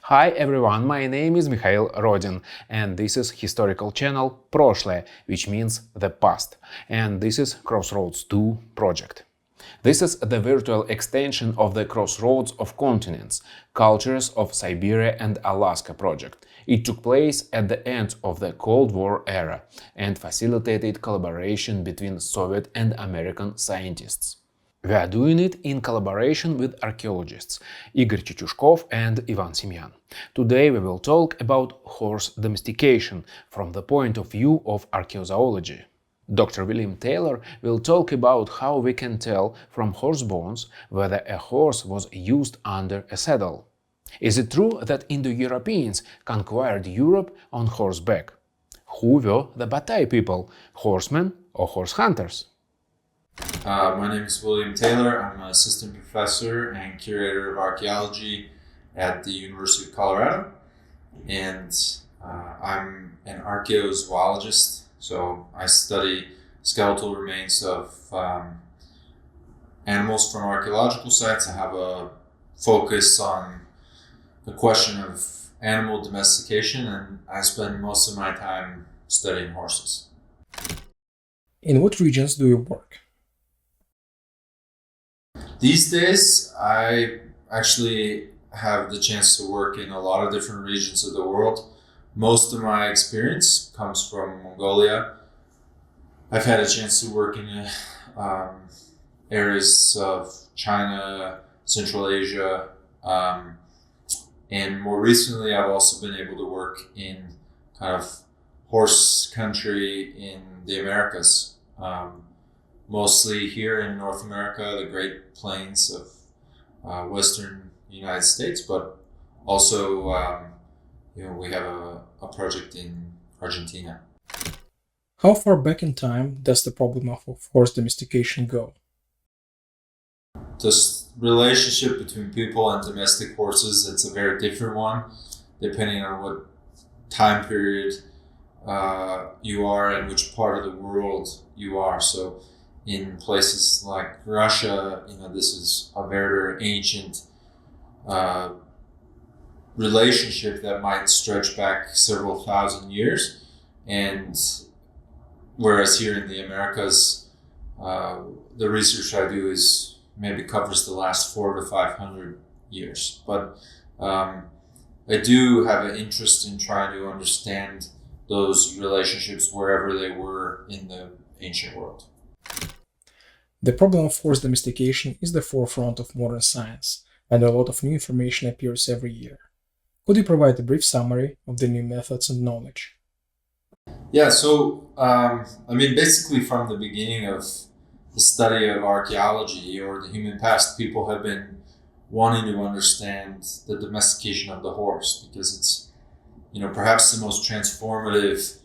Hi everyone, my name is Mikhail Rodin, and this is historical channel Proshloe, which means the past, and this is Crossroads II project. This is the virtual extension of the Crossroads of Continents, Cultures of Siberia and Alaska project. It took place at the end of the Cold War era and facilitated collaboration between Soviet and American scientists. We are doing it in collaboration with archaeologists Igor Chichushkov and Ivan Semyan. Today we will talk about horse domestication from the point of view of archaeozoology. Dr. William Taylor will talk about how we can tell from horse bones whether a horse was used under a saddle. Is it true that Indo-Europeans conquered Europe on horseback? Who were the Botai people, horsemen or horse hunters? My name is William Taylor. I'm an assistant professor and curator of archaeology at the University of Colorado. And I'm an archaeozoologist, so I study skeletal remains of animals from archaeological sites. I have a focus on the question of animal domestication, and I spend most of my time studying horses. In what regions do you work? These days, I actually have the chance to work in a lot of different regions of the world. Most of my experience comes from Mongolia. I've had a chance to work in areas of China, Central Asia, and more recently, I've also been able to work in kind of horse country in the Americas. Mostly here in North America, the Great Plains of Western United States, but also, we have a project in Argentina. How far back in time does the problem of horse domestication go? This relationship between people and domestic horses, it's a very different one, depending on what time period you are and which part of the world you are. So in places like Russia, this is a very ancient relationship that might stretch back several thousand years. And whereas here in the Americas, the research I do is maybe covers the last 400 to 500 years. But I do have an interest in trying to understand those relationships wherever they were in the ancient world. The problem of horse domestication is the forefront of modern science, and a lot of new information appears every year. Could you provide a brief summary of the new methods and knowledge? Yeah, so, basically from the beginning of the study of archaeology or the human past, people have been wanting to understand the domestication of the horse because it's, perhaps the most transformative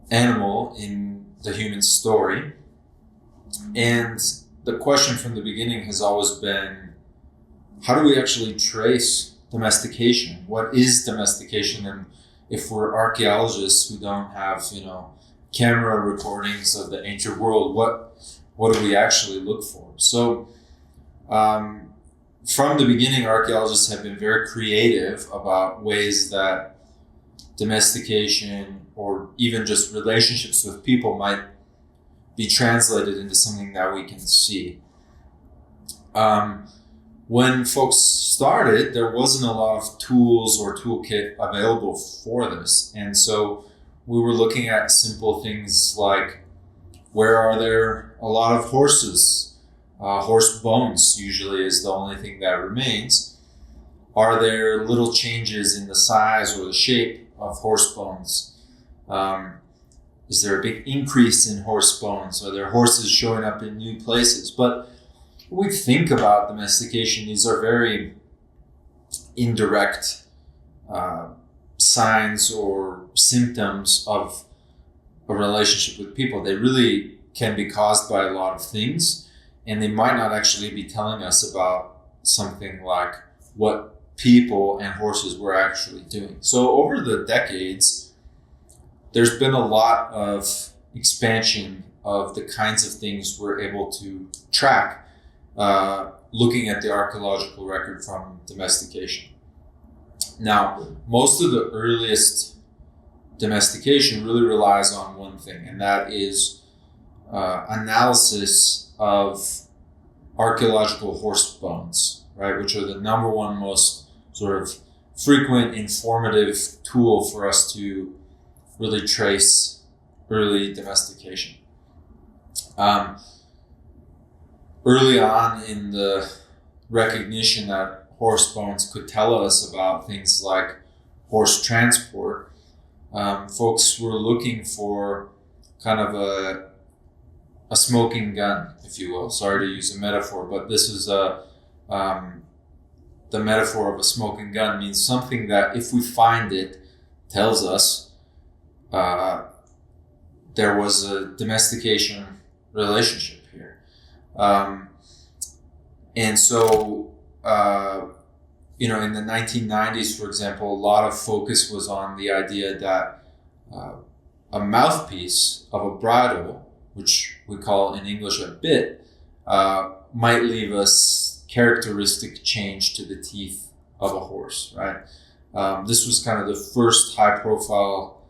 animal in the human story. And the question from the beginning has always been, how do we actually trace domestication? What is domestication? And if we're archaeologists who don't have, camera recordings of the ancient world, what do we actually look for? So from the beginning, archaeologists have been very creative about ways that domestication or even just relationships with people might be translated into something that we can see. When folks started, there wasn't a lot of tools or toolkit available for this. And so we were looking at simple things like, where are there a lot of horses? Horse bones usually is the only thing that remains. Are there little changes in the size or the shape of horse bones? Is there a big increase in horse bones? Are there horses showing up in new places? But when we think about domestication, these are very indirect signs or symptoms of a relationship with people. They really can be caused by a lot of things, and they might not actually be telling us about something like what people and horses were actually doing. So over the decades, there's been a lot of expansion of the kinds of things we're able to track looking at the archaeological record from domestication. Now, most of the earliest domestication really relies on one thing, and that is analysis of archaeological horse bones, right, which are the number one most sort of frequent informative tool for us to really trace early domestication. Early on in the recognition that horse bones could tell us about things like horse transport, folks were looking for kind of a smoking gun, if you will. Sorry to use a metaphor, but this is the metaphor of a smoking gun means something that if we find it, tells us there was a domestication relationship here. And so, in the 1990s, for example, a lot of focus was on the idea that a mouthpiece of a bridle, which we call in English a bit, might leave us characteristic change to the teeth of a horse, right? This was kind of the first high-profile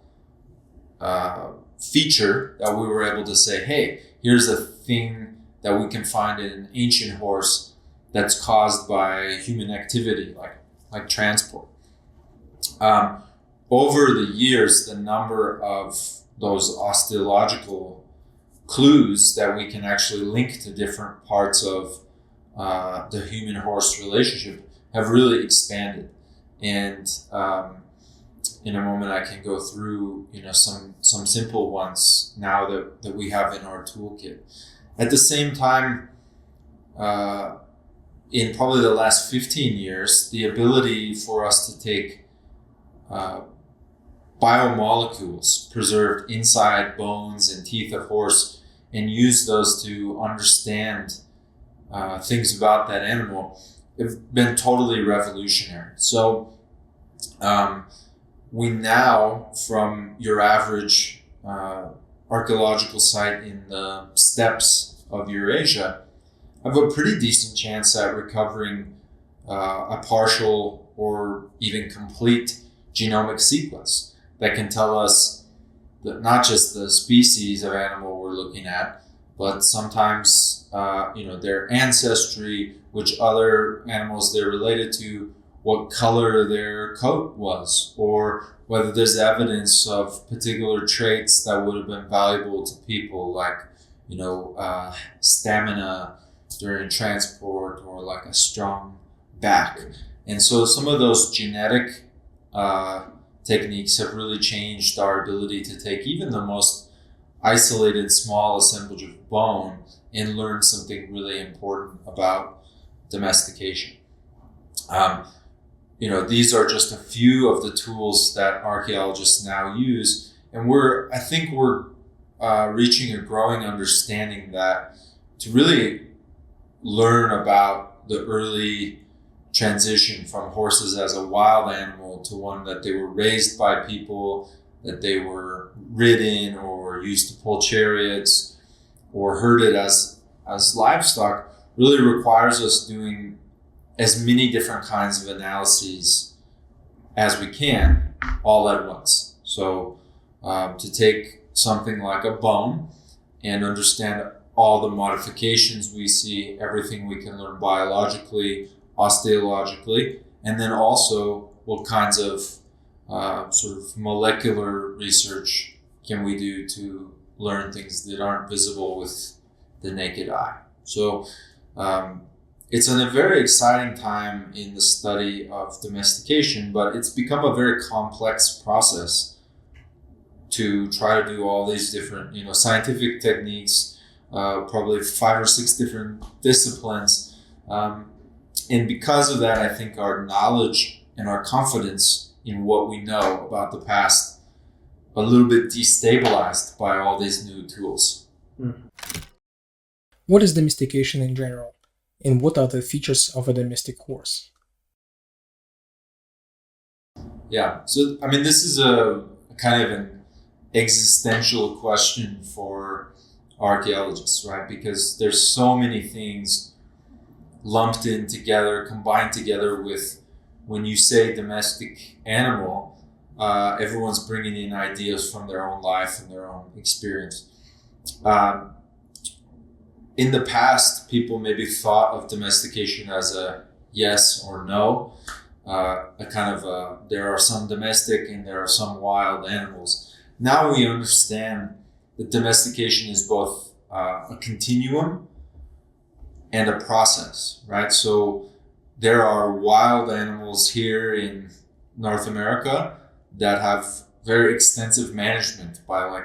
feature that we were able to say, hey, here's a thing that we can find in an ancient horse that's caused by human activity, like transport. Over the years, the number of those osteological clues that we can actually link to different parts of the human-horse relationship have really expanded. And in a moment, I can go through some simple ones now that we have in our toolkit. At the same time, in probably the last 15 years, the ability for us to take biomolecules preserved inside bones and teeth of horse and use those to understand things about that animal have been totally revolutionary. So we now, from your average archaeological site in the steppes of Eurasia, have a pretty decent chance at recovering a partial or even complete genomic sequence that can tell us that not just the species of animal we're looking at, but sometimes their ancestry, which other animals they're related to, what color their coat was, or whether there's evidence of particular traits that would have been valuable to people, like stamina during transport, or like a strong back. And so some of those genetic techniques have really changed our ability to take even the most isolated small assemblage of bone and learn something really important about domestication. These are just a few of the tools that archaeologists now use, and I think we're reaching a growing understanding that to really learn about the early transition from horses as a wild animal to one that they were raised by people, that they were ridden or used to pull chariots or herded as livestock, really requires us doing as many different kinds of analyses as we can all at once. So to take something like a bone and understand all the modifications we see, everything we can learn biologically, osteologically, and then also what kinds of sort of molecular research can we do to learn things that aren't visible with the naked eye. So it's a very exciting time in the study of domestication, but it's become a very complex process to try to do all these different, scientific techniques, probably 5 or 6 different disciplines. And because of that, I think our knowledge and our confidence in what we know about the past a little bit destabilized by all these new tools. What is domestication in general, and what are the features of a domestic horse? Yeah, so this is a kind of an existential question for archaeologists, right? Because there's so many things lumped in together, combined together with when you say domestic animal, everyone's bringing in ideas from their own life and their own experience. In the past, people maybe thought of domestication as a yes or no, a kind of there are some domestic and there are some wild animals. Now we understand that domestication is both a continuum and a process, right? So there are wild animals here in North America that have very extensive management by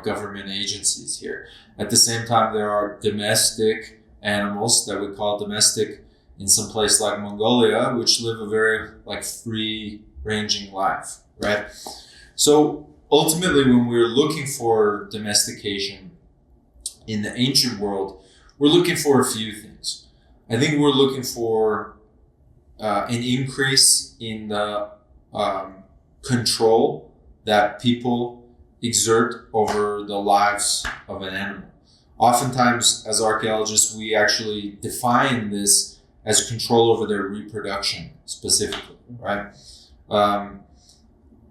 government agencies here. At the same time, there are domestic animals that we call domestic in some place like Mongolia, which live a very free ranging life, right? So ultimately, when we're looking for domestication in the ancient world, we're looking for a few things. I think we're looking for an increase in the control that people exert over the lives of an animal. Oftentimes, as archaeologists, we actually define this as control over their reproduction specifically, right?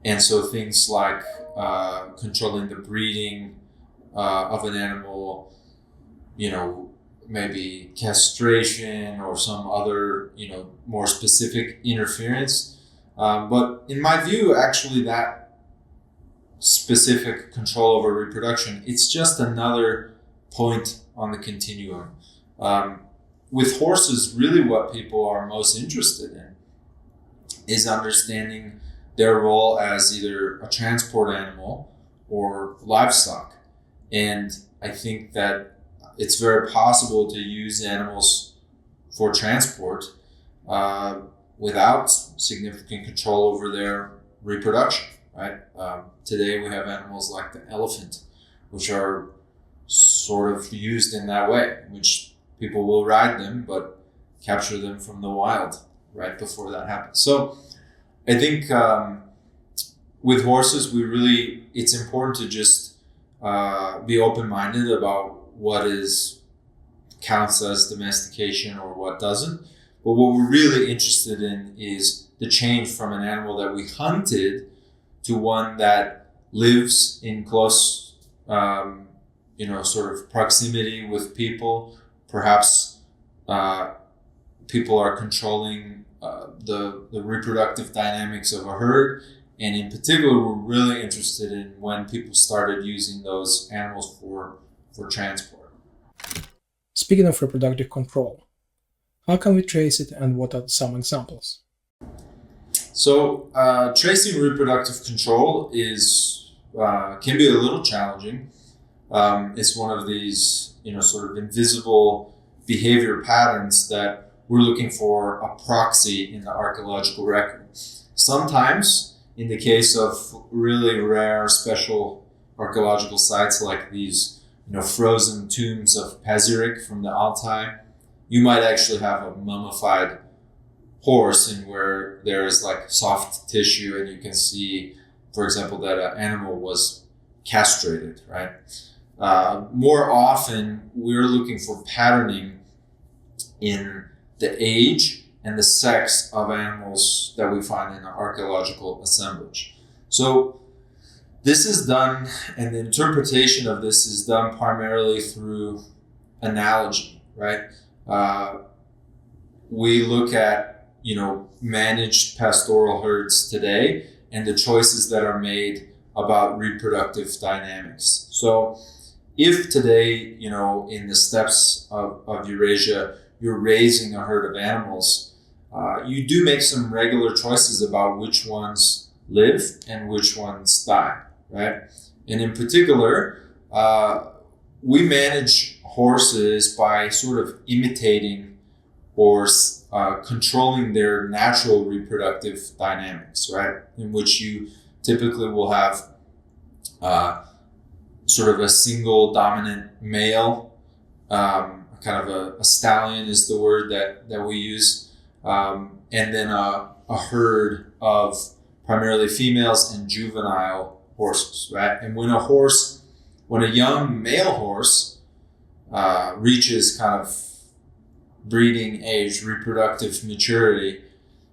And so things like controlling the breeding of an animal, maybe castration or some other, more specific interference. But in my view, actually, that specific control over reproduction, it's just another point on the continuum. With horses, really what people are most interested in is understanding their role as either a transport animal or livestock. And I think that it's very possible to use animals for transport without significant control over their reproduction, right? Today we have animals like the elephant, which are sort of used in that way, in which people will ride them, but capture them from the wild right before that happens. So I think with horses, it's important to just be open-minded about what counts as domestication or what doesn't. But what we're really interested in is the change from an animal that we hunted to one that lives in close, sort of proximity with people. Perhaps people are controlling the reproductive dynamics of a herd. And in particular, we're really interested in when people started using those animals for transport. Speaking of reproductive control, how can we trace it and what are some examples? So tracing reproductive control can be a little challenging. It's one of these, sort of invisible behavior patterns that we're looking for a proxy in the archaeological record. Sometimes, in the case of really rare, special archaeological sites like these, frozen tombs of Pazyryk from the Altai, you might actually have a mummified horse in where there is soft tissue, and you can see, for example, that an animal was castrated, right? More often, we're looking for patterning in the age and the sex of animals that we find in an archaeological assemblage. So this is done, and the interpretation of this is done primarily through analogy, right? We look at, managed pastoral herds today and the choices that are made about reproductive dynamics. So if today, in the steppes of Eurasia, you're raising a herd of animals, you do make some regular choices about which ones live and which ones die, right? And in particular, we manage horses by sort of imitating or controlling their natural reproductive dynamics, right? In which you typically will have sort of a single dominant male, kind of a stallion is the word that we use, and then a herd of primarily females and juvenile horses, right? And when a young male horse reaches kind of breeding age, reproductive maturity,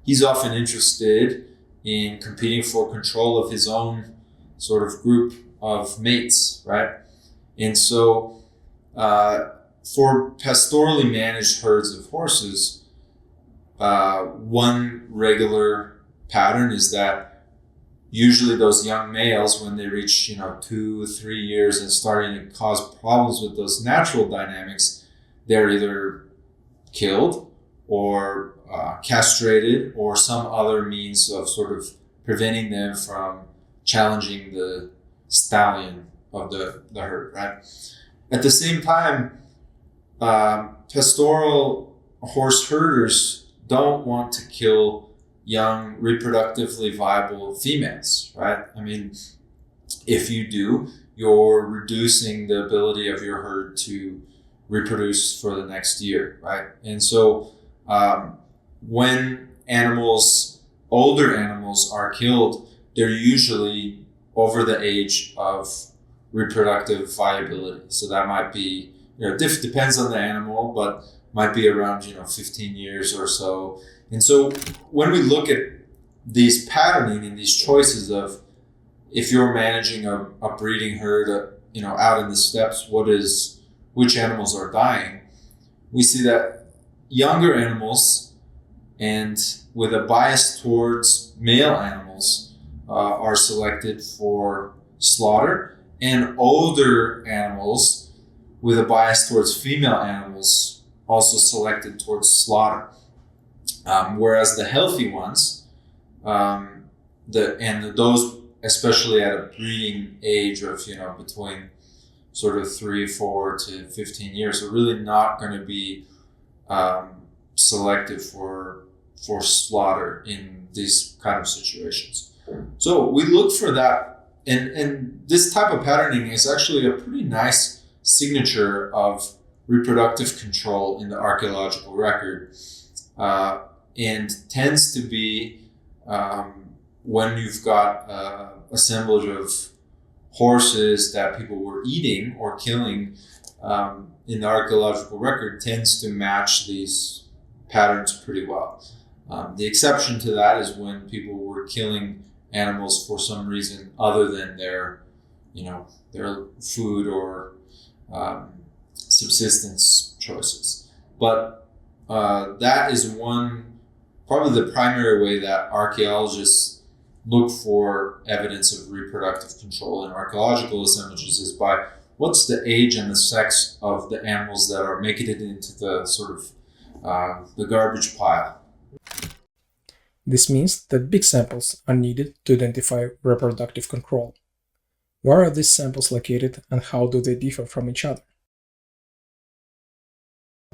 he's often interested in competing for control of his own sort of group of mates, right? And so for pastorally managed herds of horses, one regular pattern is that usually those young males, when they reach 2 3 years and starting to cause problems with those natural dynamics, they're either killed or castrated or some other means of sort of preventing them from challenging the stallion of the herd, right? At the same time, pastoral horse herders don't want to kill young, reproductively viable females, right? I mean, if you do, you're reducing the ability of your herd to reproduce for the next year, right? And so when older animals are killed, they're usually over the age of reproductive viability. So that might be, depends on the animal, but might be around, 15 years or so. And so when we look at these patterning and these choices of, if you're managing a breeding herd, out in the steppes, which animals are dying, we see that younger animals and with a bias towards male animals are selected for slaughter, and older animals with a bias towards female animals also selected towards slaughter. Whereas the healthy ones, those especially at a breeding age of between sort of 3, 4 to 15 years, are really not going to be selected for slaughter in these kind of situations. So we look for that, and this type of patterning is actually a pretty nice signature of reproductive control in the archaeological record, and tends to be when you've got assemblage of horses that people were eating or killing in the archaeological record, tends to match these patterns pretty well. The exception to that is when people were killing animals for some reason other than their food or subsistence choices. But that is probably the primary way that archaeologists look for evidence of reproductive control in archaeological assemblages, is by what's the age and the sex of the animals that are making it into the sort of the garbage pile. This means that big samples are needed to identify reproductive control. Where are these samples located and how do they differ from each other?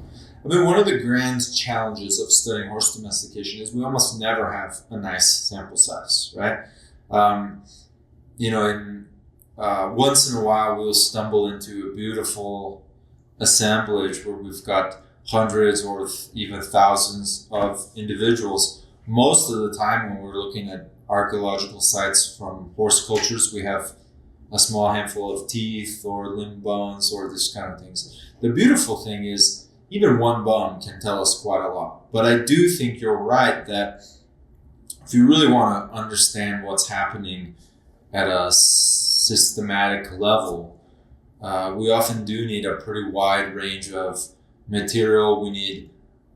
I mean, one of the grand challenges of studying horse domestication is we almost never have a nice sample size, right? Once in a while we'll stumble into a beautiful assemblage where we've got hundreds or even thousands of individuals. Most of the time when we're looking at archaeological sites from horse cultures, we have a small handful of teeth or limb bones or this kind of things. The beautiful thing is even one bone can tell us quite a lot. But I do think you're right that if you really want to understand what's happening at a systematic level, we often do need a pretty wide range of material. We need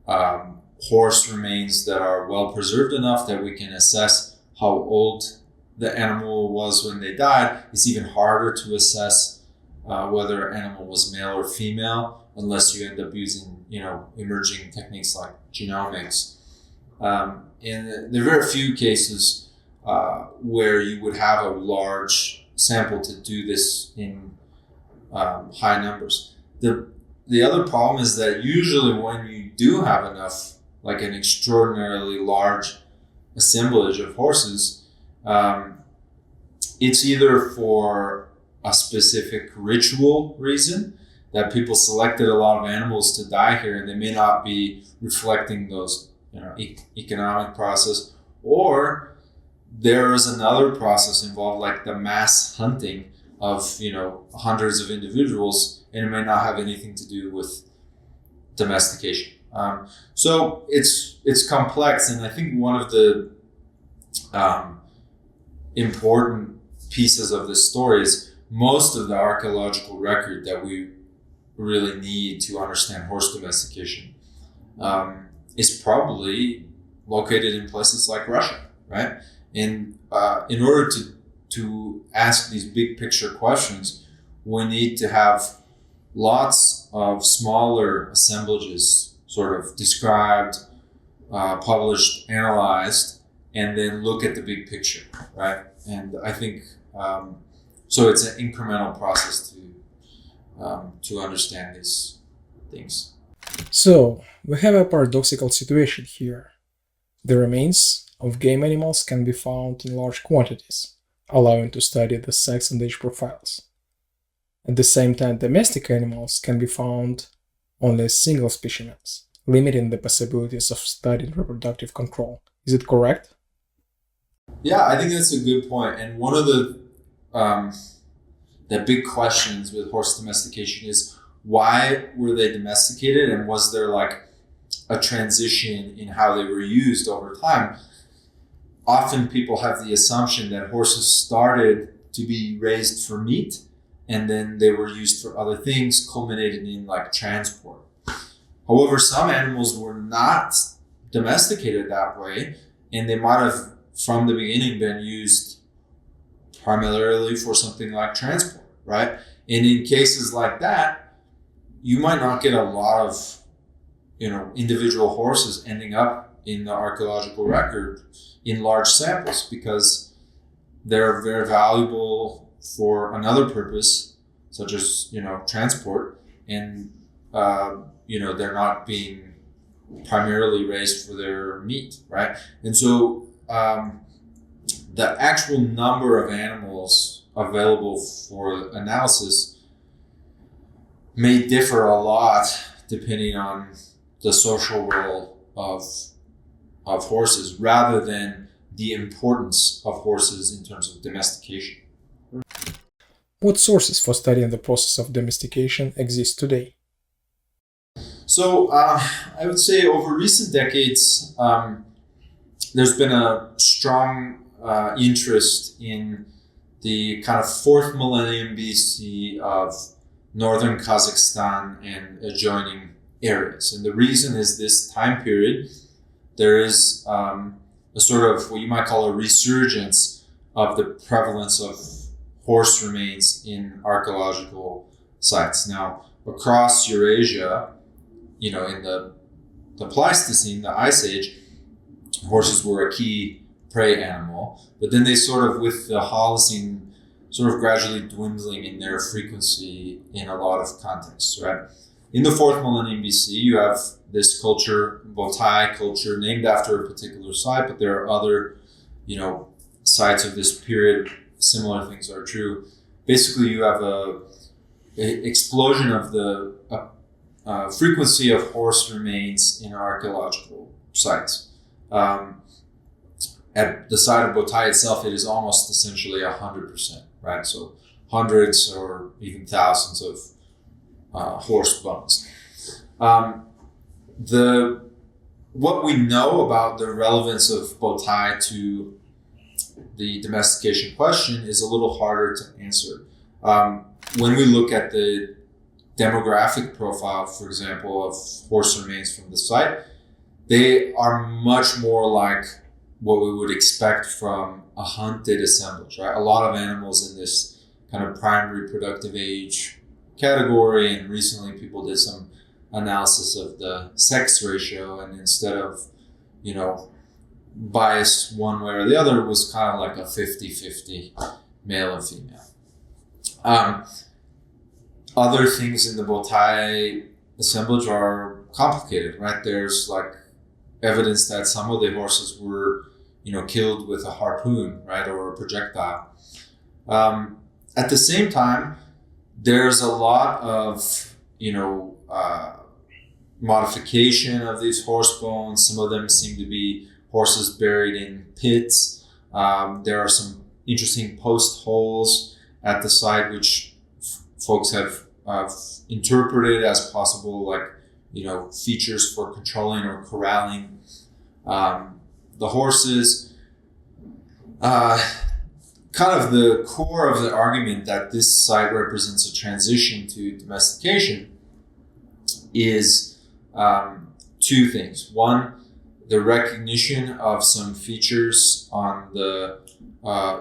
horse remains that are well preserved enough that we can assess how old the animal was when they died. It's even harder to assess whether an animal was male or female unless you end up using emerging techniques like genomics. And there are very few cases where you would have a large sample to do this in high numbers. The other problem is that usually when you do have enough, like an extraordinarily large assemblage of horses, it's either for a specific ritual reason, that people selected a lot of animals to die here and they may not be reflecting those economic process, or there is another process involved, like the mass hunting of hundreds of individuals, and it may not have anything to do with domestication. So it's complex, and I think one of the important pieces of this story is most of the archaeological record that we really need to understand horse domestication is probably located in places like Russia, right? And in order to ask these big picture questions, we need to have lots of smaller assemblages sort of described, published, analyzed, and then look at the big picture, right? And I think so. It's an incremental process to understand these things. So, we have a paradoxical situation here. The remains of game animals can be found in large quantities, allowing to study the sex and age profiles. At the same time, domestic animals can be found only as single specimens, limiting the possibilities of studying reproductive control. Is it correct? Yeah, I think that's a good point. And one of the big questions with horse domestication is, why were they domesticated, and was there like a transition in how they were used over time? Often people have the assumption that horses started to be raised for meat, and then they were used for other things, culminating in like transport. However, some animals were not domesticated that way, and they might have from the beginning been used primarily for something like transport, right? And in cases like that, you might not get a lot of, individual horses ending up in the archaeological record in large samples, because they're very valuable for another purpose, such as, transport, and, they're not being primarily raised for their meat, right? And so the actual number of animals available for analysis may differ a lot depending on the social role of horses, rather than the importance of horses in terms of domestication. What sources for studying the process of domestication exist today? So I would say over recent decades, there's been a strong interest in the kind of 4th millennium BC of northern Kazakhstan and adjoining areas. And the reason is this time period, there is a sort of what you might call a resurgence of the prevalence of horse remains in archaeological sites. Now, across Eurasia, in the Pleistocene, the Ice Age, horses were a key prey animal, but then they sort of, with the Holocene, sort of gradually dwindling in their frequency in a lot of contexts, right? In the 4th millennium BC, you have this culture, Botai culture, named after a particular site, but there are other, sites of this period. Similar things are true. Basically, you have a explosion of the frequency of horse remains in archaeological sites. At the site of Botai itself, it is almost essentially 100%, right? So hundreds or even thousands of horse bones. What we know about the relevance of Botai to the domestication question is a little harder to answer. When we look at the demographic profile, for example, of horse remains from the site, they are much more like what we would expect from a hunted assemblage, right? A lot of animals in this kind of prime reproductive age category, and recently people did some analysis of the sex ratio, and instead of, bias one way or the other, it was kind of like a 50-50 male and female. Other things in the Botai assemblage are complicated, right? There's like evidence that some of the horses were, killed with a harpoon, right, or a projectile. At the same time, there's a lot of, modification of these horse bones. Some of them seem to be horses buried in pits. There are some interesting post holes at the site, which folks have interpreted as possible, like features for controlling or corralling the horses. Kind of the core of the argument that this site represents a transition to domestication is two things. One, the recognition of some features on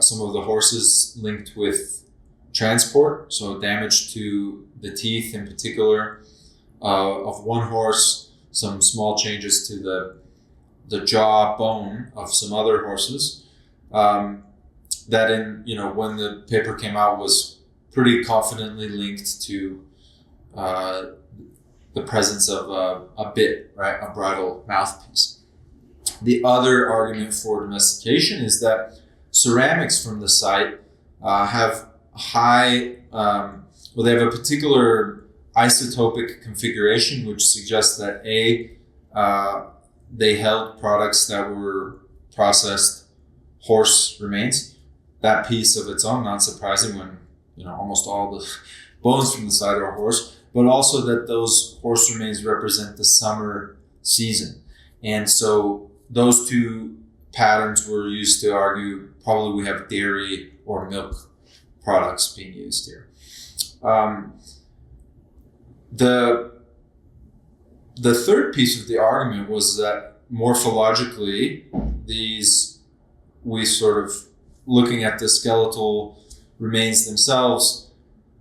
some of the horses linked with transport, so damage to the teeth in particular of one horse, some small changes to the jaw bone of some other horses. That when the paper came out was pretty confidently linked to the presence of a bit, right, a bridle mouthpiece. The other argument for domestication is that ceramics from the site have they have a particular isotopic configuration, which suggests that they held products that were processed horse remains. That piece of its own, not surprising when almost all the bones from the site are horse, but also that those horse remains represent the summer season. And so those two patterns were used to argue probably we have dairy or milk products being used here. The third piece of the argument was that morphologically, we sort of looking at the skeletal remains themselves,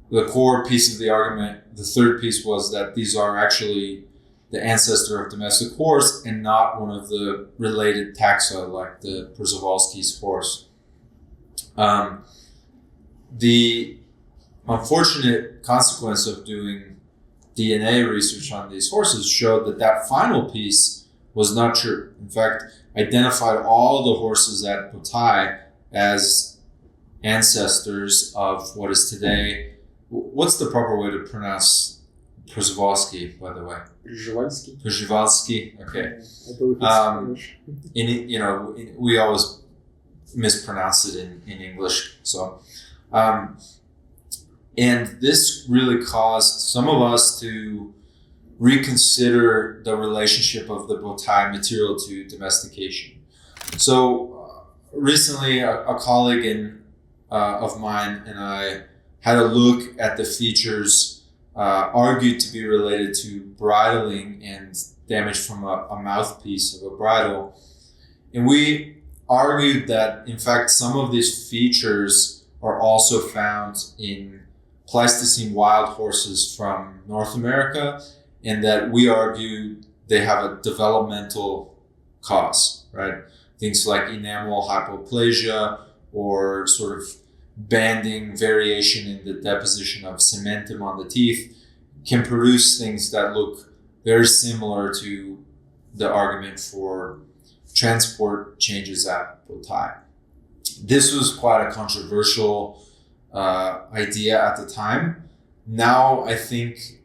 the core piece of the argument, the third piece was that these are actually the ancestor of domestic horse and not one of the related taxa like the Przewalski's horse. The unfortunate consequence of doing DNA research on these horses showed that final piece was not true. In fact, identified all the horses at Botai as ancestors of what is today. What's the proper way to pronounce Przewalski, by the way? Przewalski. Okay. We always mispronounce it in English. So, and this really caused some of us to reconsider the relationship of the Botai material to domestication. So recently, a colleague of mine and I had a look at the features argued to be related to bridling and damage from a mouthpiece of a bridle. And we argued that, in fact, some of these features are also found in Pleistocene wild horses from North America, and that we argue they have a developmental cause, right? Things like enamel hypoplasia or sort of banding variation in the deposition of cementum on the teeth can produce things that look very similar to the argument for transport changes at Botai. This was quite a controversial idea at the time. Now I think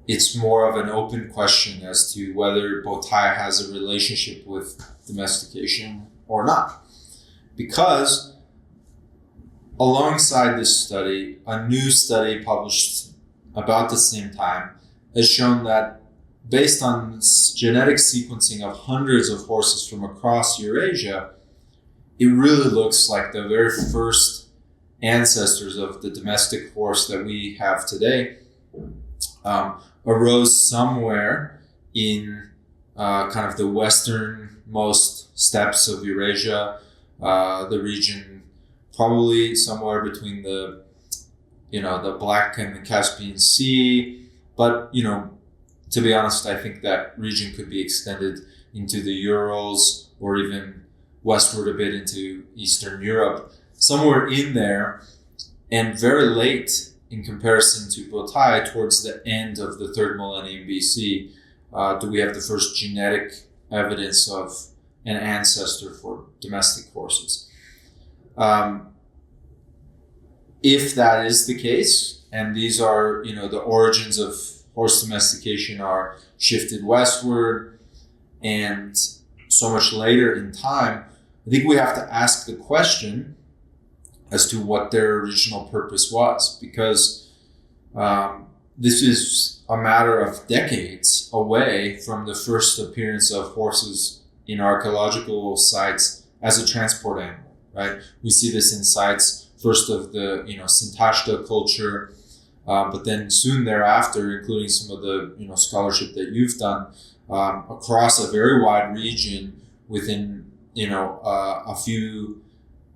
it's more of an open question as to whether Botai has a relationship with domestication or not. Because alongside this study, a new study published about the same time has shown that based on genetic sequencing of hundreds of horses from across Eurasia, it really looks like the very first ancestors of the domestic horse that we have today arose somewhere in kind of the westernmost steppes of Eurasia, the region probably somewhere between the Black and the Caspian Sea. But, to be honest, I think that region could be extended into the Urals or even westward a bit into Eastern Europe, somewhere in there, and very late in comparison to Botai, towards the end of the 3rd millennium BC, do we have the first genetic evidence of an ancestor for domestic horses. If that is the case, and these are, the origins of horse domestication are shifted westward and so much later in time, I think we have to ask the question as to what their original purpose was, because this is a matter of decades away from the first appearance of horses in archaeological sites as a transport animal, right? We see this in sites first of the, Sintashta culture, but then soon thereafter, including some of the, scholarship that you've done, across a very wide region within, a few,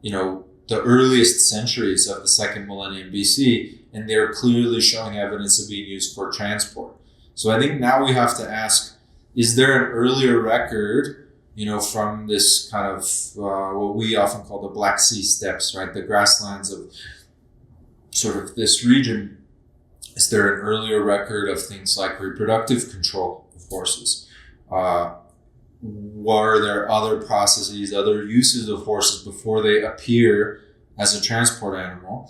the earliest centuries of the second millennium BC, and they're clearly showing evidence of being used for transport. So I think now we have to ask, is there an earlier record, from this kind of what we often call the Black Sea steppes, right? The grasslands of sort of this region. Is there an earlier record of things like reproductive control of horses? Were there other processes, other uses of horses before they appear as a transport animal?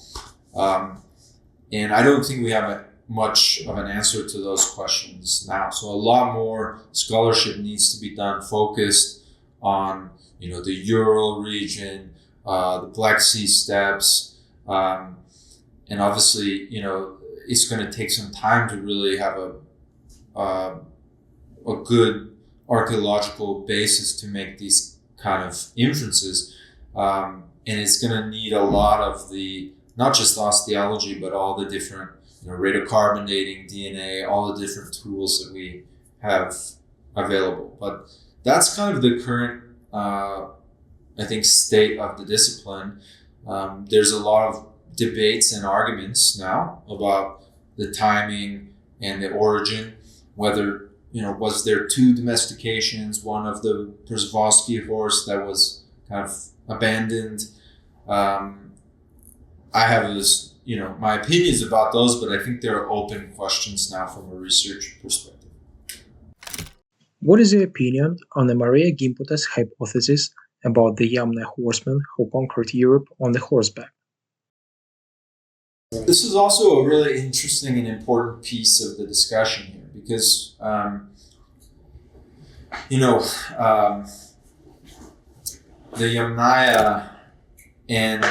And I don't think we have much of an answer to those questions now. So a lot more scholarship needs to be done, focused on, the Ural region, the Black Sea steppes, and obviously, it's going to take some time to really have a good archaeological basis to make these kind of inferences. And it's going to need a lot of the, not just osteology, but all the different, radiocarbon dating, DNA, all the different tools that we have available. But that's kind of the current, state of the discipline. There's a lot of debates and arguments now about the timing and the origin, whether, was there two domestications, one of the Przewalski horse that was kind of abandoned. I have this, my opinions about those, but I think they're open questions now from a research perspective. What is your opinion on the Maria Gimputa's hypothesis about the Yamna horsemen who conquered Europe on the horseback? This is also a really interesting and important piece of the discussion here because, the Yamnaya and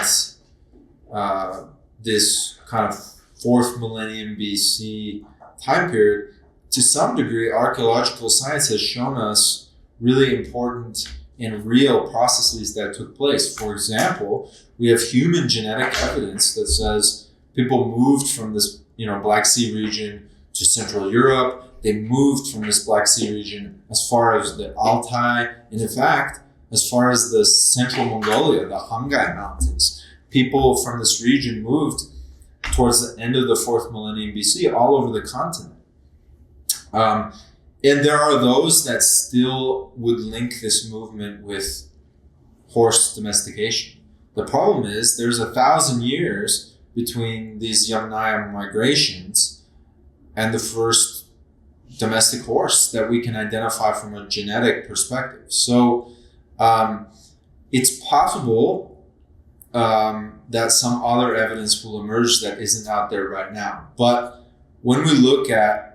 this kind of 4th millennium BC time period, to some degree, archaeological science has shown us really important and real processes that took place. For example, we have human genetic evidence that says people moved from this, Black Sea region to Central Europe. They moved from this Black Sea region as far as the Altai, and in fact, as far as the central Mongolia, the Hangai Mountains. People from this region moved towards the end of the 4th millennium BC all over the continent. And there are those that still would link this movement with horse domestication. The problem is there's 1,000 years between these Yamnaya migrations and the first domestic horse that we can identify from a genetic perspective. So it's possible that some other evidence will emerge that isn't out there right now. But when we look at,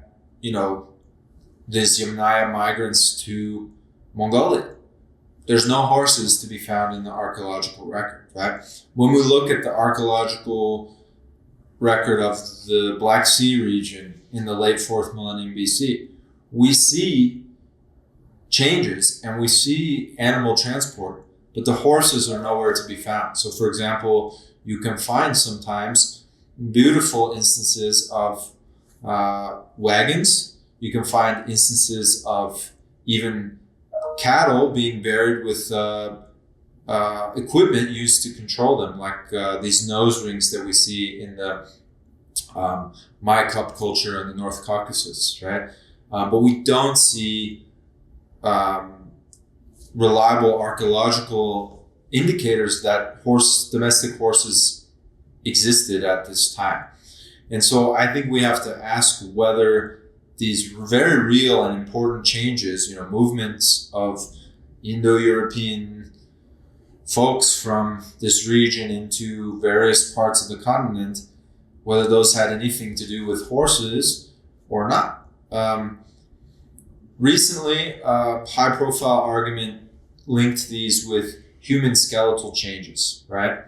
these Yamnaya migrants to Mongolia, there's no horses to be found in the archaeological record, right? When we look at the archaeological record of the Black Sea region in the late 4th millennium BC, we see changes and we see animal transport, but the horses are nowhere to be found. So, for example, you can find sometimes beautiful instances of wagons. You can find instances of even cattle being buried with equipment used to control them, like these nose rings that we see in the Mai-Cup culture in the North Caucasus, right? But we don't see reliable archaeological indicators that domestic horses existed at this time. And so I think we have to ask whether these very real and important changes, movements of Indo-European folks from this region into various parts of the continent, whether those had anything to do with horses or not. Recently, a high-profile argument linked these with human skeletal changes, right?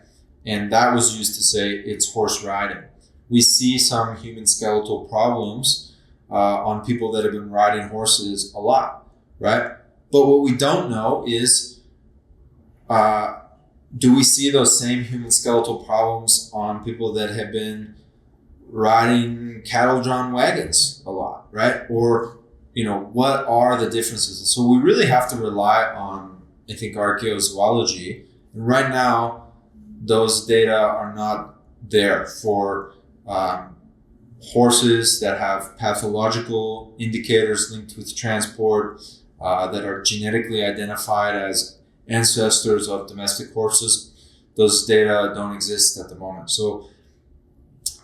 And that was used to say it's horse riding. we see some human skeletal problems on people that have been riding horses a lot, right? But what we don't know is, do we see those same human skeletal problems on people that have been riding cattle-drawn wagons a lot, right? Or, what are the differences? And so we really have to rely on, I think, archaeozoology. And right now, those data are not there for horses that have pathological indicators linked with transport, that are genetically identified as ancestors of domestic horses. Those data don't exist at the moment. So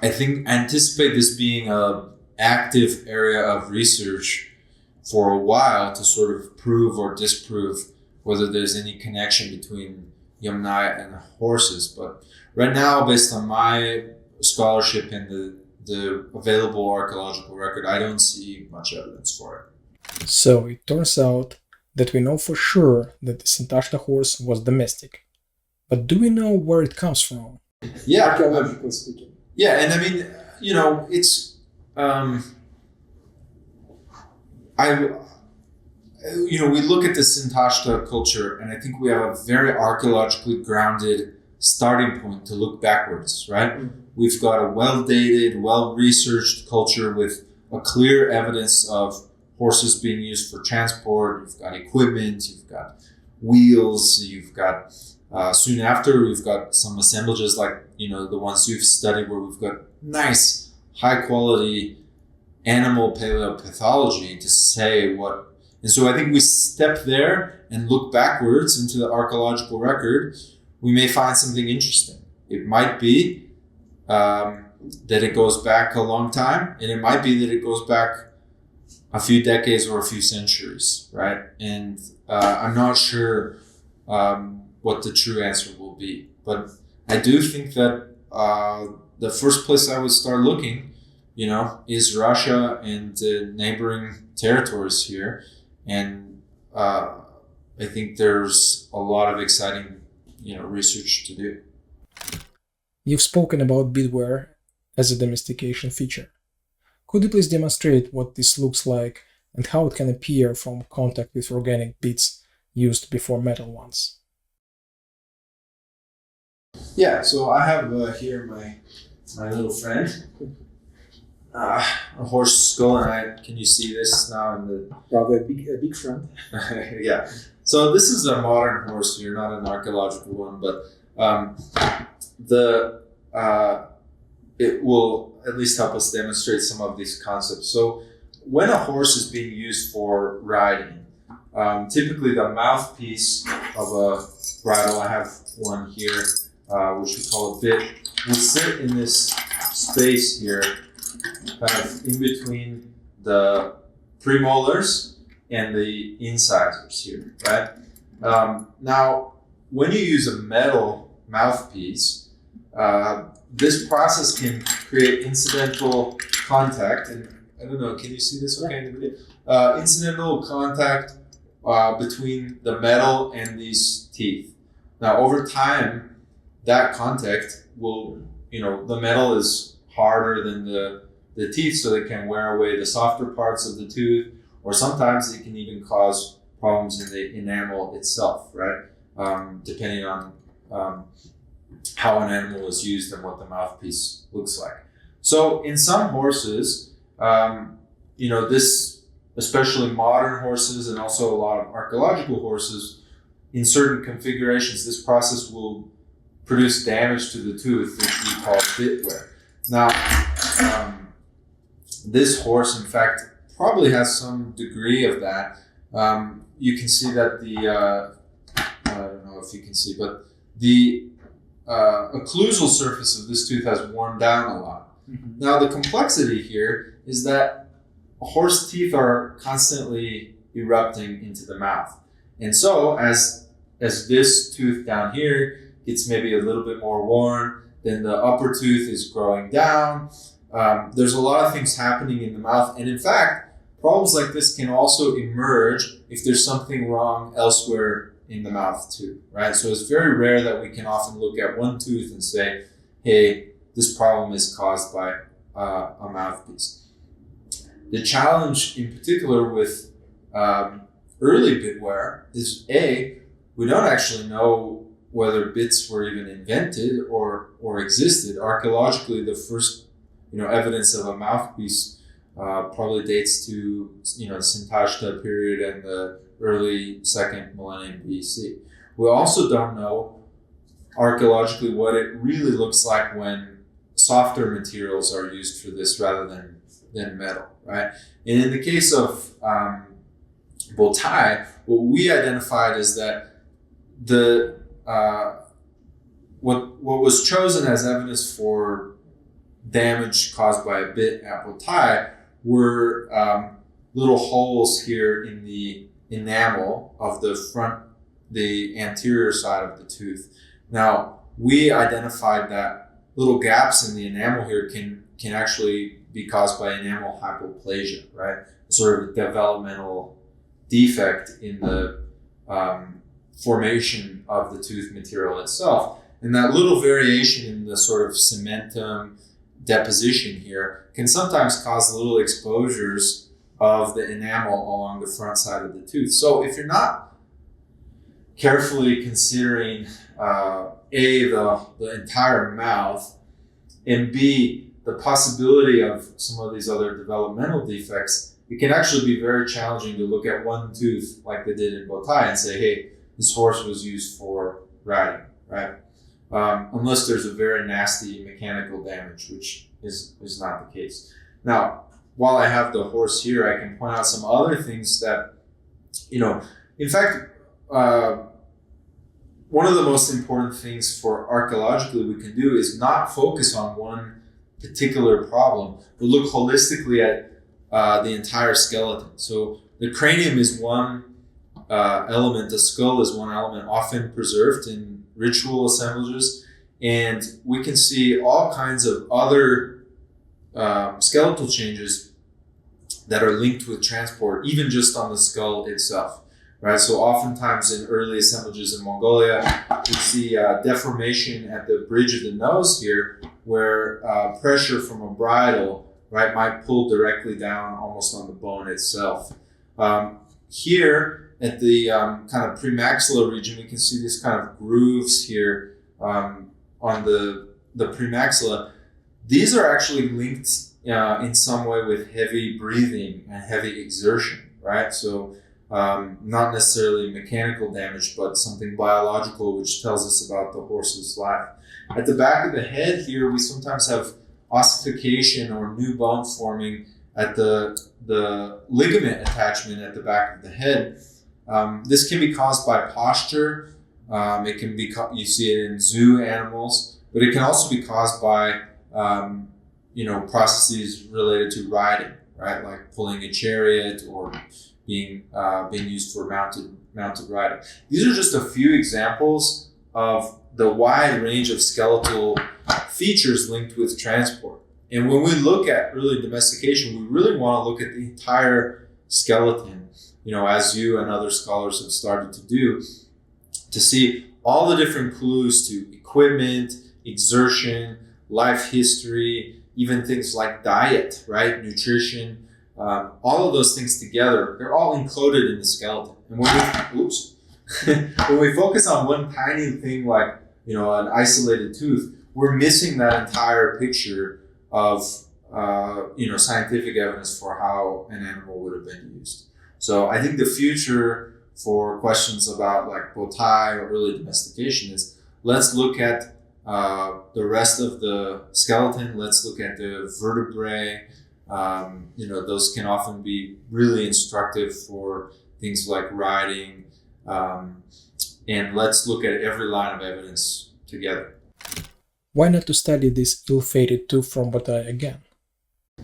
I anticipate this being an active area of research for a while to sort of prove or disprove whether there's any connection between Yamnaya and horses. But right now, based on my scholarship and the available archaeological record, I don't see much evidence for it. So it turns out that we know for sure that the Sintashta horse was domestic. But do we know where it comes from? Yeah, archaeologically speaking. Yeah, and I mean, it's we look at the Sintashta culture, and I think we have a very archaeologically grounded starting point to look backwards, right? Mm-hmm. We've got a well-dated, well-researched culture with a clear evidence of horses being used for transport. You've got equipment, you've got wheels, you've got soon after we've got some assemblages like the ones you've studied, where we've got nice high quality animal paleopathology to say what. And so I think we step there and look backwards into the archaeological record. We may find something interesting. It might be that it goes back a long time, and it might be that it goes back a few decades or a few centuries, right? And I'm not sure what the true answer will be. But I do think that the first place I would start looking, is Russia and the neighboring territories here. And I think there's a lot of exciting, research to do. You've spoken about beadware as a domestication feature. Could you please demonstrate what this looks like and how it can appear from contact with organic beads used before metal ones? Yeah, so I have here my little friend, a horse skull, and can you see this now in the... Probably a big friend. Yeah, so this is a modern horse here, not an archaeological one, but it will at least help us demonstrate some of these concepts. So when a horse is being used for riding, typically the mouthpiece of a bridle, I have one here, which we call a bit, will sit in this space here, kind of in between the premolars and the incisors here, right? Now, when you use a metal mouthpiece, this process can create incidental contact, and I don't know, can you see this okay in the video? Incidental contact between the metal and these teeth. Now, over time, that contact will, the metal is harder than the teeth, so it can wear away the softer parts of the tooth, or sometimes it can even cause problems in the enamel itself, right? Depending on how an animal is used and what the mouthpiece looks like. So in some horses, this, especially modern horses and also a lot of archaeological horses, in certain configurations, this process will produce damage to the tooth, which we call bit wear. Now, this horse, in fact, probably has some degree of that. You can see that I don't know if you can see, but the occlusal surface of this tooth has worn down a lot. Mm-hmm. Now, the complexity here is that horse teeth are constantly erupting into the mouth. And so as this tooth down here gets maybe a little bit more worn, then the upper tooth is growing down. There's a lot of things happening in the mouth. And in fact, problems like this can also emerge if there's something wrong elsewhere in the mouth too, right? So it's very rare that we can often look at one tooth and say, hey, this problem is caused by a mouthpiece. The challenge in particular with early bitware is we don't actually know whether bits were even invented or existed. Archaeologically, the first evidence of a mouthpiece probably dates to the Sintashta period and the early 2nd millennium BC. We also don't know archaeologically what it really looks like when softer materials are used for this rather than metal, right? And in the case of Botai, what we identified is that what was chosen as evidence for damage caused by a bit at Botai were little holes here in the enamel of the anterior side of the tooth. Now, we identified that little gaps in the enamel here can actually be caused by enamel hypoplasia, right? Sort of a developmental defect in the formation of the tooth material itself. And that little variation in the sort of cementum deposition here can sometimes cause little exposures of the enamel along the front side of the tooth. So if you're not carefully considering the entire mouth, and B, the possibility of some of these other developmental defects, it can actually be very challenging to look at one tooth like they did in Botai and say, hey, this horse was used for riding, right? Unless there's a very nasty mechanical damage, which is not the case. Now, while I have the horse here, I can point out some other things that, in fact, one of the most important things for archaeologically we can do is not focus on one particular problem, but look holistically at the entire skeleton. So the cranium is one element, the skull is one element often preserved in ritual assemblages, and we can see all kinds of other skeletal changes that are linked with transport, even just on the skull itself. Right, so oftentimes in early assemblages in Mongolia, we see deformation at the bridge of the nose here, where pressure from a bridle, right, might pull directly down almost on the bone itself. Here at the kind of premaxilla region, we can see these kind of grooves here on the premaxilla. These are actually linked in some way with heavy breathing and heavy exertion, right? So not necessarily mechanical damage, but something biological, which tells us about the horse's life. At the back of the head here, we sometimes have ossification or new bone forming at the ligament attachment at the back of the head. This can be caused by posture. It can be, you see it in zoo animals, but it can also be caused by, processes related to riding, right? Like pulling a chariot or being used for mounted riding. These are just a few examples of the wide range of skeletal features linked with transport. And when we look at early domestication, we really want to look at the entire skeleton, as you and other scholars have started to do, to see all the different clues to equipment, exertion, life history, even things like diet, right? Nutrition. All of those things together, they're all encoded in the skeleton. And when we focus on one tiny thing like, an isolated tooth, we're missing that entire picture of, scientific evidence for how an animal would have been used. So I think the future for questions about like Botai or early domestication is, let's look at the rest of the skeleton. Let's look at the vertebrae. Those can often be really instructive for things like riding. And let's look at every line of evidence together. Why not to study this ill-fated tooth from Botai again?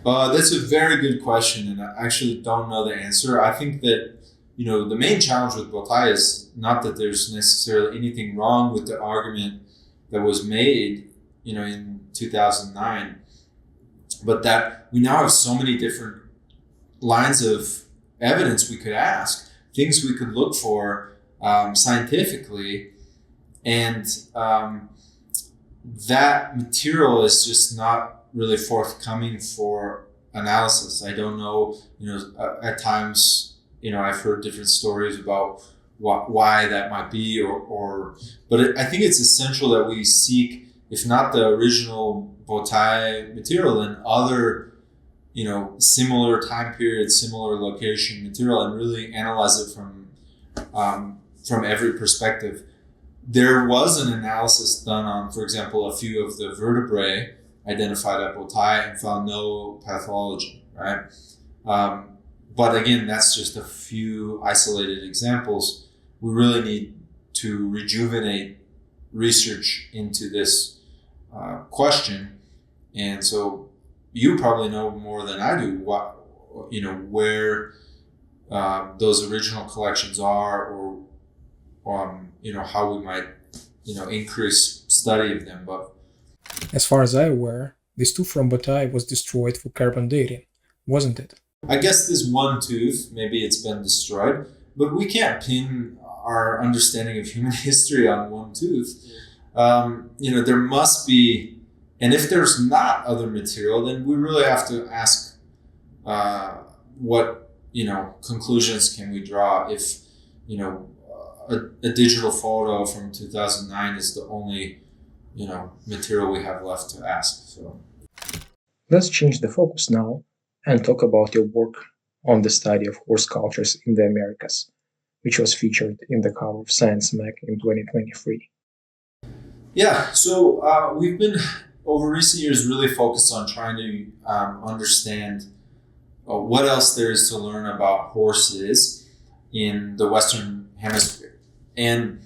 That's a very good question, and I actually don't know the answer. I think that, the main challenge with Botai is not that there's necessarily anything wrong with the argument that was made, in 2009, but that we now have so many different lines of evidence we could ask, things we could look for scientifically, and that material is just not really forthcoming for analysis. I don't know, at times, I've heard different stories about why that might be, but I think it's essential that we seek, if not the original Botai material, then other, similar time period, similar location material, and really analyze it from every perspective. There was an analysis done on, for example, a few of the vertebrae identified at Botai and found no pathology, right? But again, that's just a few isolated examples. We really need to rejuvenate research into this question. And so you probably know more than I do where those original collections are, or how we might, increase study of them. But as far as I'm aware, this tooth from Botai was destroyed for carbon dating, wasn't it? I guess this one tooth, maybe it's been destroyed, but we can't pin our understanding of human history on one tooth. There must be, and if there's not other material, then we really have to ask what, conclusions can we draw if, a digital photo from 2009 is the only, material we have left to ask. So let's change the focus now and talk about your work on the study of horse cultures in the Americas, which was featured in the cover of Science Mag in 2023. Yeah, so we've been, over recent years, really focused on trying to understand what else there is to learn about horses in the Western Hemisphere. And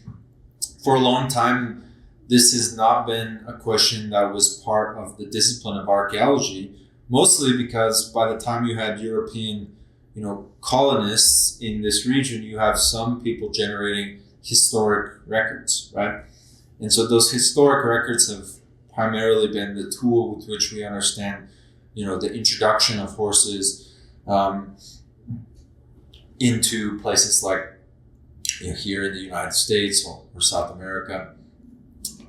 for a long time, this has not been a question that was part of the discipline of archaeology, mostly because by the time you had European, colonists in this region, you have some people generating historic records, right? And so those historic records have primarily been the tool with which we understand, the introduction of horses into places like, here in the United States or South America.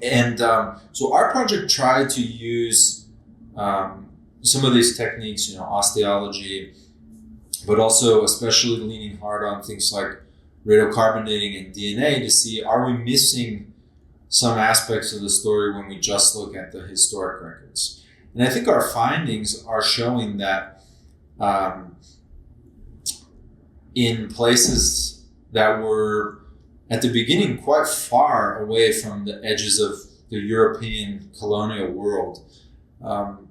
And so our project tried to use some of these techniques, osteology, but also especially leaning hard on things like radiocarbon dating and DNA to see, are we missing some aspects of the story when we just look at the historic records? And I think our findings are showing that in places that were at the beginning quite far away from the edges of the European colonial world,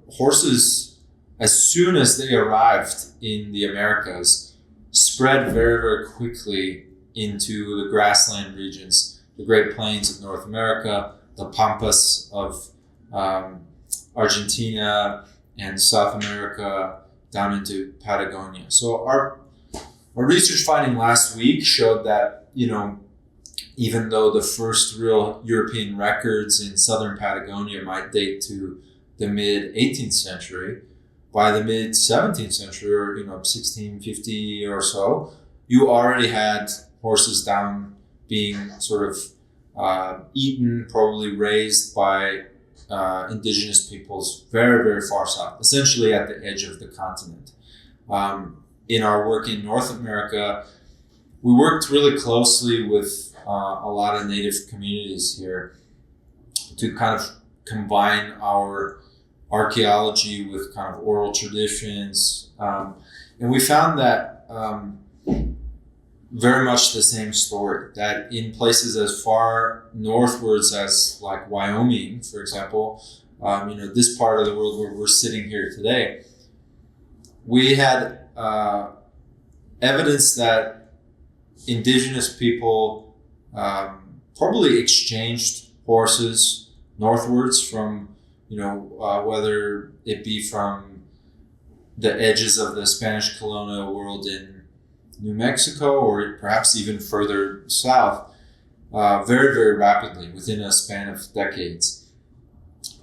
horses, as soon as they arrived in the Americas, spread very, very quickly into the grassland regions, the Great Plains of North America, the Pampas of Argentina and South America, down into Patagonia. So our research finding last week showed that, even though the first real European records in southern Patagonia might date to the mid 18th century, by the mid 17th century, or 1650 or so, you already had horses down being sort of eaten, probably raised by indigenous peoples very, very far south, essentially at the edge of the continent. In our work in North America, we worked really closely with a lot of native communities here to kind of combine our archaeology with kind of oral traditions. And we found that very much the same story, that in places as far northwards as like Wyoming, for example, this part of the world where we're sitting here today, we had evidence that indigenous people probably exchanged horses northwards from, whether it be from the edges of the Spanish colonial world in New Mexico or perhaps even further south, very, very rapidly within a span of decades.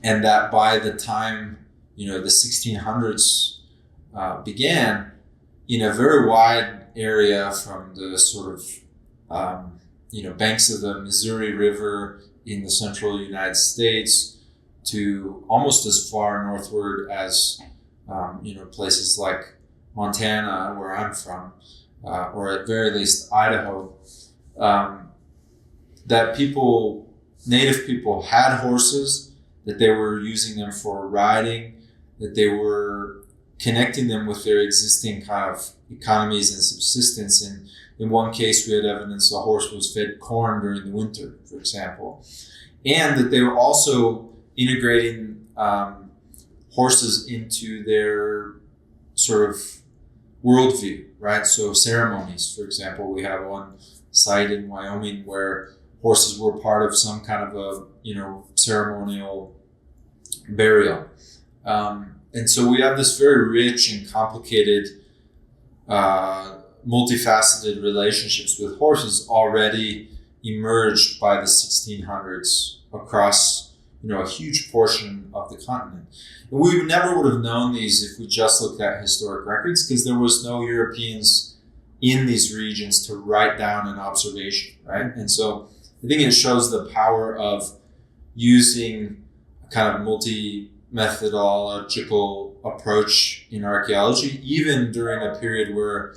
And that by the time, the 1600s began, in a very wide area from the sort of, banks of the Missouri River in the central United States to almost as far northward as places like Montana, where I'm from, or at very least Idaho, that native people had horses, that they were using them for riding, that they were connecting them with their existing kind of economies and subsistence. And in one case, we had evidence a horse was fed corn during the winter, for example, and that they were also integrating horses into their sort of worldview, right? So ceremonies, for example, we have one site in Wyoming where horses were part of some kind of a ceremonial burial. And so we have this very rich and complicated, multifaceted relationships with horses already emerged by the 1600s across, a huge portion of the continent. And we never would have known these if we just looked at historic records, because there was no Europeans in these regions to write down an observation, right? And so I think it shows the power of using a kind of multi-methodological approach in archaeology, even during a period where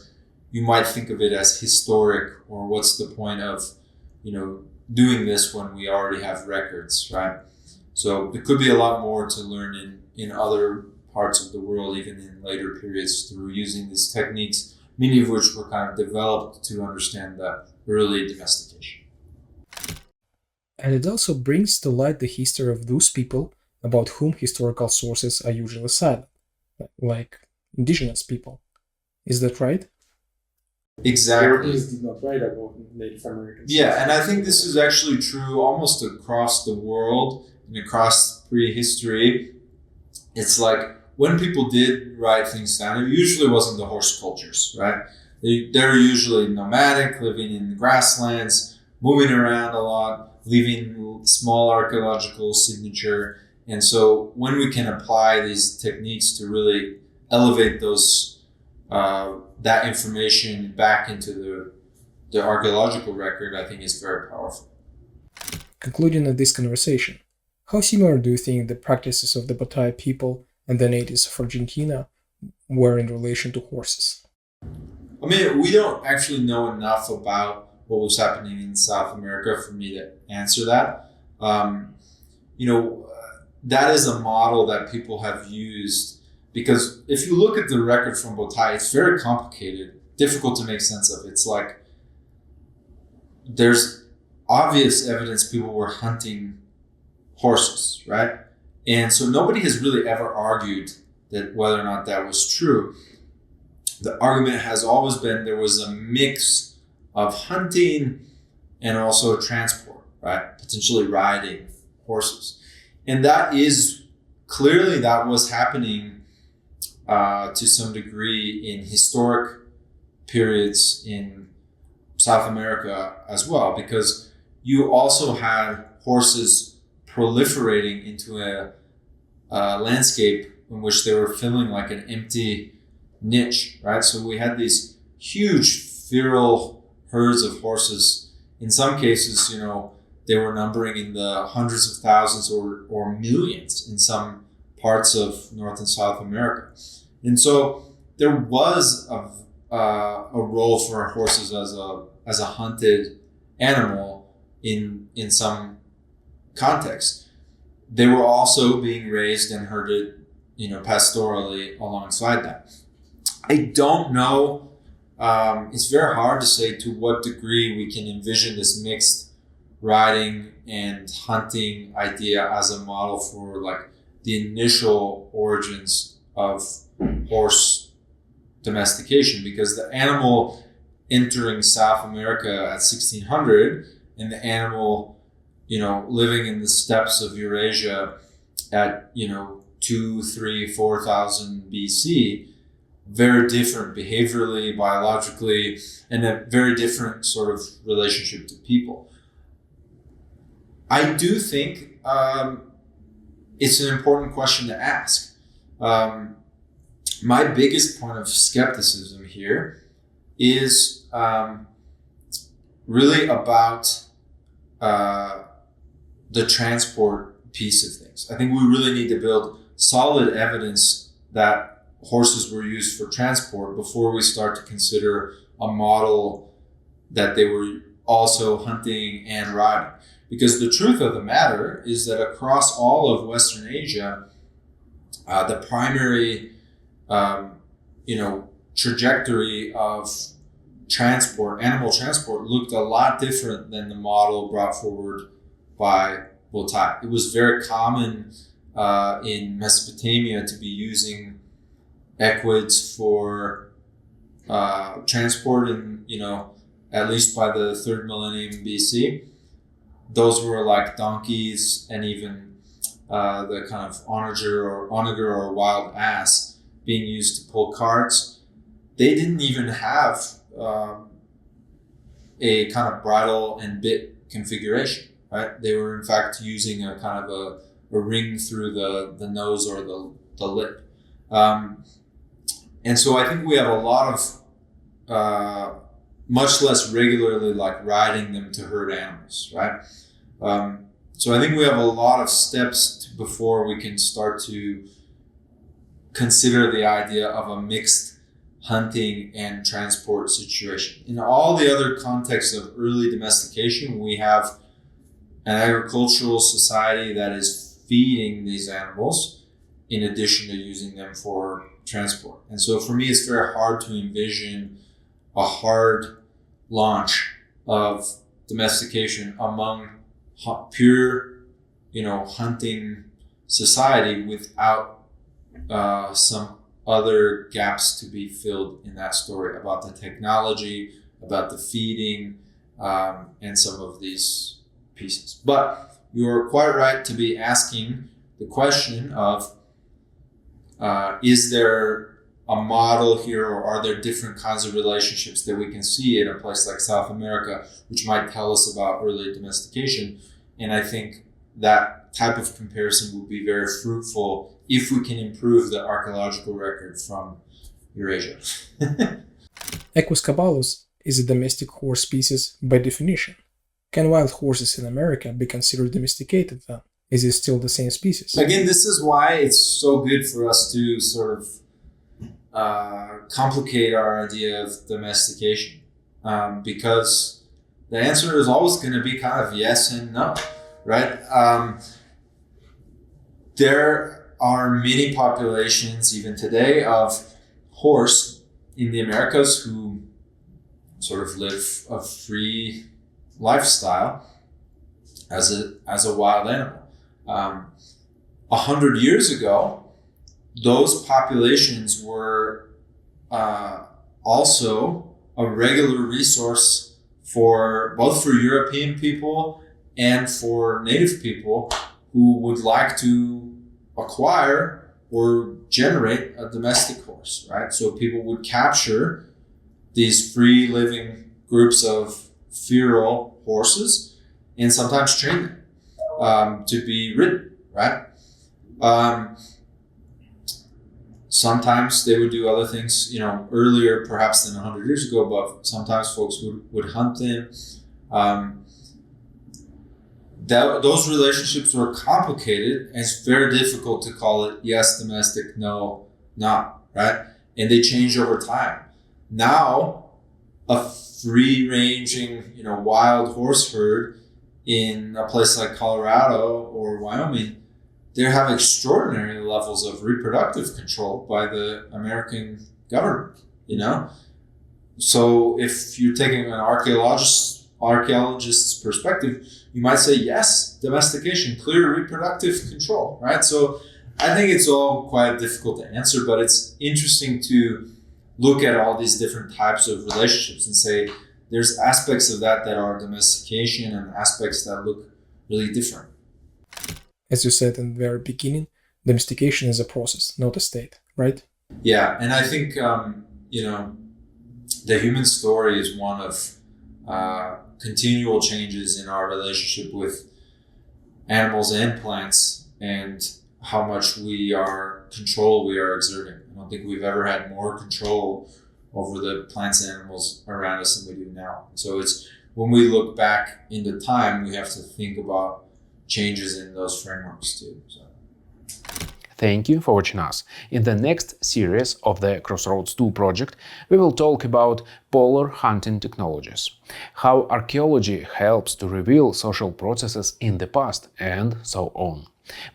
you might think of it as historic, or what's the point of, doing this when we already have records, right? So there could be a lot more to learn in other parts of the world, even in later periods, through using these techniques, many of which were kind of developed to understand the early domestication. And it also brings to light the history of those people about whom historical sources are usually silent, like indigenous people. Is that right? Exactly. Europeans did not write about Native Americans. Yeah, and I think this is actually true almost across the world and across prehistory. It's like when people did write things down, it usually wasn't the horse cultures, right? They're usually nomadic, living in the grasslands, moving around a lot, leaving small archaeological signature. And so when we can apply these techniques to really elevate those that information back into the archaeological record, I think is very powerful. Concluding on this conversation, how similar do you think the practices of the Botai people and the natives of Argentina were in relation to horses? I mean, we don't actually know enough about what was happening in South America for me to answer that. That is a model that people have used, because if you look at the record from Botai, it's very complicated, difficult to make sense of. It's like there's obvious evidence people were hunting horses, right? And so nobody has really ever argued that whether or not that was true. The argument has always been there was a mix of hunting and also transport, right? Potentially riding horses. And that is clearly that was happening to some degree in historic periods in South America as well, because you also had horses proliferating into a landscape in which they were filling like an empty niche, right? So we had these huge feral herds of horses. In some cases, they were numbering in the hundreds of thousands or millions in some parts of North and South America. And so there was a role for horses as a hunted animal in some context. They were also being raised and herded, pastorally alongside that. I don't know. It's very hard to say to what degree we can envision this mixed riding and hunting idea as a model for like the initial origins of horse domestication, because the animal entering South America at 1600 and the animal, living in the steppes of Eurasia at, 2, 3, 4,000 BC, very different behaviorally, biologically, and a very different sort of relationship to people. I do think it's an important question to ask. My biggest point of skepticism here is really about the transport piece of things. I think we really need to build solid evidence that horses were used for transport before we start to consider a model that they were also hunting and riding. Because the truth of the matter is that across all of Western Asia, the primary, trajectory of transport, animal transport, looked a lot different than the model brought forward by Botai. It was very common in Mesopotamia to be using equids for transport, and at least by the 3rd millennium BC. Those were like donkeys, and even the kind of onager or wild ass being used to pull carts. They didn't even have a kind of bridle and bit configuration, right? They were in fact using a kind of a ring through the nose or the lip. And so I think we have a lot of much less regularly like riding them to herd animals, right? So I think we have a lot of steps before we can start to consider the idea of a mixed hunting and transport situation. In all the other contexts of early domestication, we have an agricultural society that is feeding these animals in addition to using them for transport. And so for me, it's very hard to envision a hard launch of domestication among pure, hunting society without some other gaps to be filled in that story about the technology, about the feeding, and some of these pieces. But you are quite right to be asking the question of, is there a model here, or are there different kinds of relationships that we can see in a place like South America, which might tell us about early domestication? And I think that type of comparison would be very fruitful if we can improve the archaeological record from Eurasia. Equus caballus is a domestic horse species by definition. Can wild horses in America be considered domesticated then? Is it still the same species? Again, this is why it's so good for us to sort of complicate our idea of domestication, because the answer is always going to be kind of yes and no, right? There are many populations even today of horse in the Americas who sort of live a free lifestyle as a wild animal. 100 years ago, those populations were also a regular resource for both for European people and for native people who would like to acquire or generate a domestic horse, right? So people would capture these free living groups of feral horses and sometimes train them to be ridden, right? Sometimes they would do other things, earlier perhaps than 100 years ago, but sometimes folks would hunt them. Those relationships were complicated, and it's very difficult to call it yes, domestic, no, not, right? And they change over time. Now, a free-ranging, wild horse herd in a place like Colorado or Wyoming, they have extraordinary levels of reproductive control by the American government, So if you're taking an archaeologist's perspective, you might say, yes, domestication, clear reproductive control, right? So I think it's all quite difficult to answer, but it's interesting to look at all these different types of relationships and say, there's aspects of that are domestication and aspects that look really different. As you said in the very beginning, domestication is a process, not a state, right? Yeah, and I think, the human story is one of continual changes in our relationship with animals and plants, and how much control we are exerting. I don't think we've ever had more control over the plants and animals around us than we do now. So it's when we look back into time, we have to think about changes in those frameworks too. So. Thank you for watching us. In the next series of the Crossroads II project, we will talk about polar hunting technologies, how archaeology helps to reveal social processes in the past, and so on.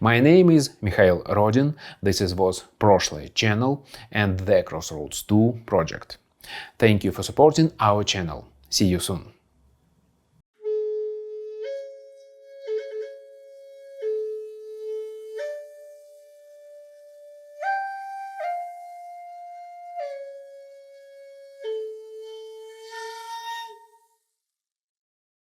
My name is Mikhail Rodin, this was Proshloe channel and the Crossroads II project. Thank you for supporting our channel. See you soon.